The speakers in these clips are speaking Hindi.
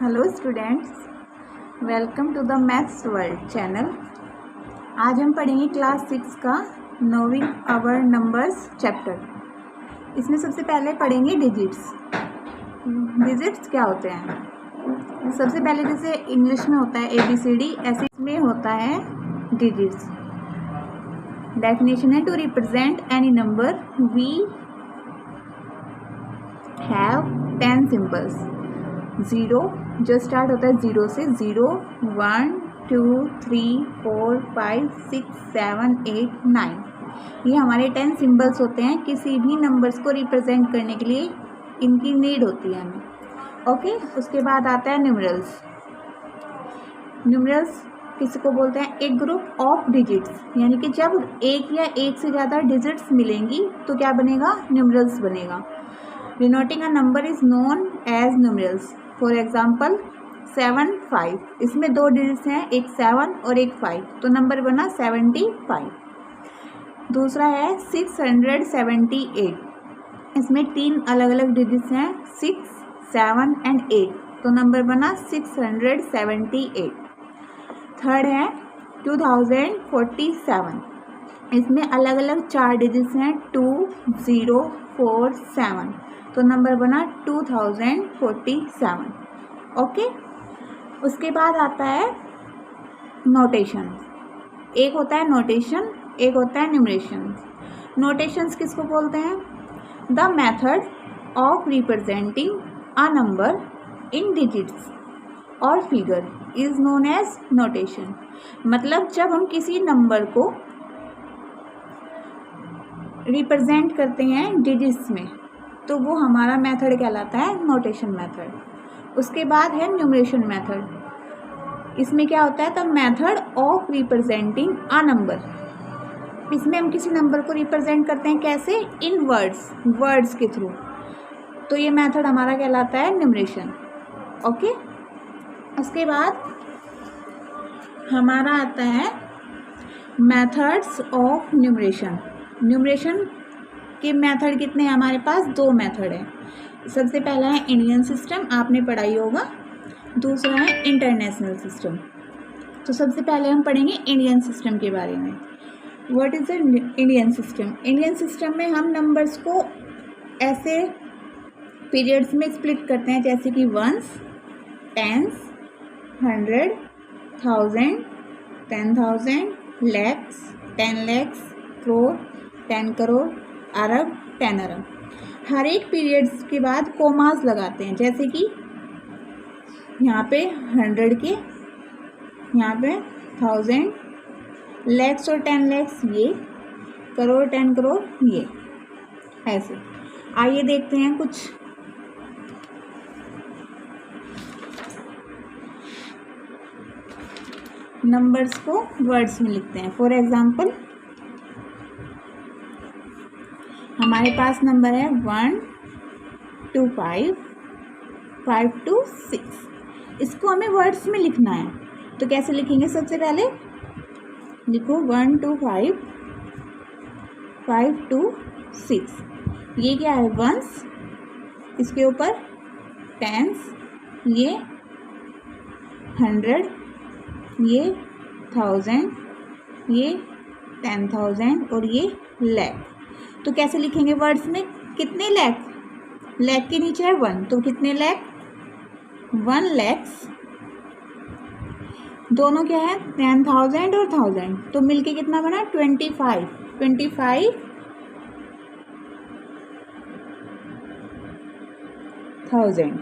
Hello students, welcome to the maths world channel. आज हम पढ़ेंगे क्लास 6 का नोइंग आवर नंबर्स चैप्टर। इसमें सबसे पहले पढ़ेंगे डिजिट्स। डिजिट्स क्या होते हैं? सबसे पहले जैसे इंग्लिश में होता है ABCD, ऐसे इसमें होता है डिजिट्स। डेफिनेशन है to represent any number we have 10 symbols. 0 जो स्टार्ट होता है 0 से, 0 1 2 3 4 5 6 7 8 9, ये हमारे 10 सिंबल्स होते हैं। किसी भी नंबर्स को रिप्रेजेंट करने के लिए इनकी नीड होती है हमें। ओके, उसके बाद आता है न्यूमरल्स। न्यूमरल्स किसी को बोलते हैं एक ग्रुप ऑफ डिजिट्स, यानी कि जब एक या एक से ज़्यादा डिजिट्स मिलेंगी तो क्या बनेगा? न्यूमरल्स बनेगा। Denoting a number is known as numerals. For example 7 5, इसमें 2 डिजिट्स हैं, एक 7 और एक 5, तो नंबर बना 75। दूसरा है 678, इसमें 3 अलग अलग डिजिट्स हैं, 6 7 एंड 8, तो नंबर बना 678। थर्ड है 2047, इसमें अलग अलग 4 डिजिट्स हैं, 2 0 4 7, तो नंबर बना 2047। ओके, उसके बाद आता है नोटेशन। एक होता है नोटेशन, एक होता है न्यूमरेशन। नोटेशंस किसको बोलते हैं? The method of representing a number in digits और figure is known as notation. मतलब जब हम किसी नंबर को रिप्रेजेंट करते हैं डिजिट्स में, तो वो हमारा मेथड कहलाता है नोटेशन मेथड। उसके बाद है न्यूमरेशन मेथड। इसमें क्या होता है? The method of representing a number. इसमें हम किसी नंबर को रिप्रेजेंट करते हैं कैसे? इन वर्ड्स, वर्ड्स के थ्रू, तो ये मेथड हमारा कहलाता है न्यूमरेशन। ओके, उसके बाद हमारा आता है मेथड्स ऑफ न्यूमरेशन। न्यूमरेशन के मेथड कितने हैं हमारे पास? 2 मेथड है। सबसे पहला है इंडियन सिस्टम, आपने पढ़ाई होगा। दूसरा है इंटरनेशनल सिस्टम। तो सबसे पहले हम पढ़ेंगे इंडियन सिस्टम के बारे में। What is the Indian system? Indian system में हम नंबर्स को ऐसे पीरियड्स में स्प्लिट करते हैं, जैसे कि वंस, टेंस, 100, 1000, 10,000, लैक्स, 10 लैक्स, करोड़, 10 करोड़, अरब, 10 अरब। हर एक पीरियड्स के बाद कोमास लगाते हैं, जैसे कि यहाँ पे 100 के, यहाँ पे 1000, लैक्स और 10 लैक्स ये, करोड़ 10 करोड़ ये, ऐसे। आइए देखते हैं कुछ नंबर्स को वर्ड्स में लिखते हैं। फॉर एग्जाम्पल हमारे पास नंबर है 1 2 5 5 2 6। इसको हमें वर्ड्स में लिखना है, तो कैसे लिखेंगे? सबसे पहले लिखो 1 2 5 5 2 6। ये क्या है? वंस, इसके ऊपर टेंस, ये 100, ये 1000, ये 10,000 और ये लैख। तो कैसे लिखेंगे वर्ड्स में? कितने लैख? लैख के नीचे है 1, तो कितने लैख? 1 लैक्स। दोनों क्या है? 10,000 और 1000, तो मिलके कितना बना? 25,000।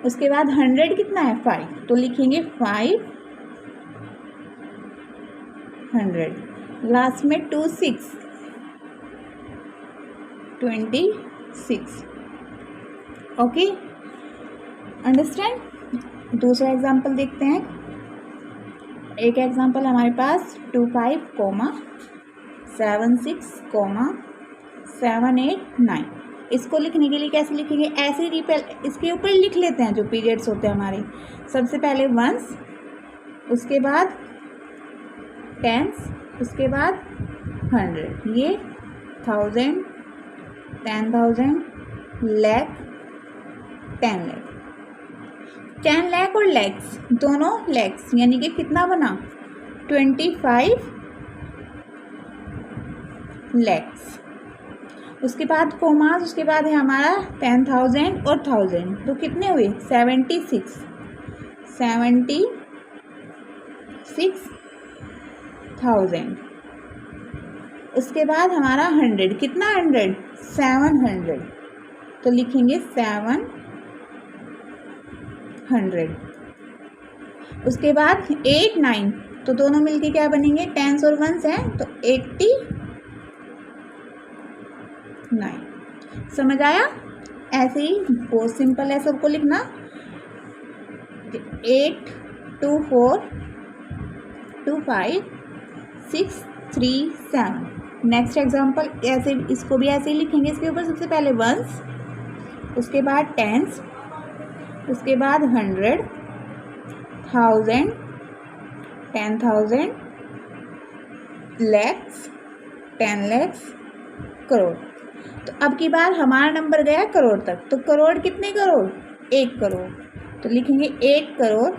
उसके बाद 100 कितना है? 5, तो लिखेंगे 500। लास्ट में 2 6, 26। Okay, understand? दूसरा एग्जाम्पल देखते हैं। एक एग्जाम्पल हमारे पास 25, 76, 7 8 9। इसको लिखने के लिए कैसे लिखेंगे? ऐसे ही इसके ऊपर लिख लेते हैं जो पीरियड्स होते हैं हमारे। सबसे पहले वंस, उसके बाद टेंस, उसके बाद 100, ये 1000, 10,000, लैख, 10 लैख। 10 लाख और लैक्स, दोनों लैक्स, यानी कि कितना बना 25 लैक्स। उसके बाद कोमास, उसके बाद है हमारा 10,000 और 1000, तो कितने हुए 76,000। उसके बाद हमारा 100, कितना 100 700, तो लिखेंगे 700। उसके बाद 8 9, तो दोनों मिलके क्या बनेंगे, 10s और 1s हैं तो 89। समझ आया? ऐसे ही बहुत सिंपल है सबको लिखना, 8 2 4 2 5 6 3 7। नेक्स्ट एग्जाम्पल ऐसे, इसको भी ऐसे ही लिखेंगे। इसके ऊपर सबसे पहले 1s, उसके बाद 10s, उसके बाद 100 1000 10,000 लैक्स 10 लैक्स करोड़। तो अब की बार हमारा नंबर गया करोड़ तक, तो करोड़ कितने करोड़ 1 करोड़, तो लिखेंगे 1 करोड़।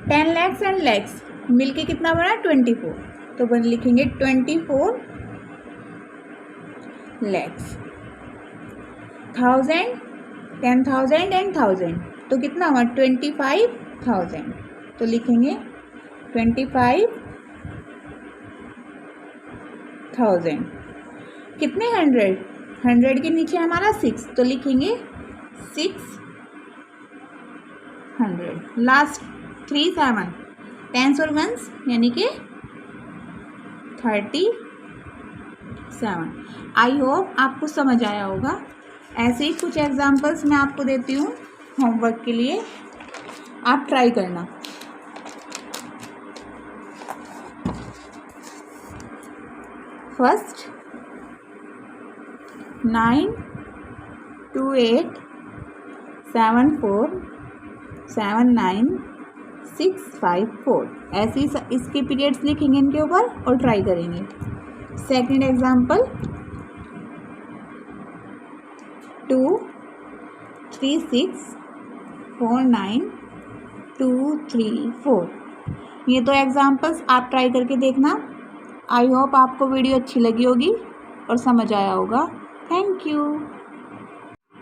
10 लैक्स एंड लैक्स मिलके कितना बना 24, तो लिखेंगे 24 लैक्स। 1000 10,000 एंड 1000, तो कितना हुआ 25,000, तो लिखेंगे 25,000। कितने 100 के नीचे हमारा 6, तो लिखेंगे 600। लास्ट 3 7, 10s और 1s यानी कि 37। आई होप आपको समझ आया होगा। ऐसे ही कुछ एग्जांपल्स मैं आपको देती हूँ होमवर्क के लिए, आप ट्राई करना। फर्स्ट 9 2 8 7 4 7 9 6 5 4, ऐसे ही इसके पीरियड्स लिखेंगे इनके ऊपर और ट्राई करेंगे। Second example 2 3 6 4 9 2 3 4। ये तो एग्जांपल्स आप ट्राई करके देखना। आई होप आपको वीडियो अच्छी लगी होगी और समझ आया होगा। Thank you.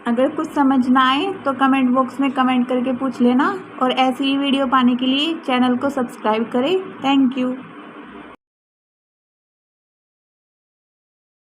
अगर कुछ समझ ना आए तो कमेंट बॉक्स में कमेंट करके पूछ लेना, और ऐसी ही वीडियो पाने के लिए चैनल को सब्सक्राइब करें। Thank you.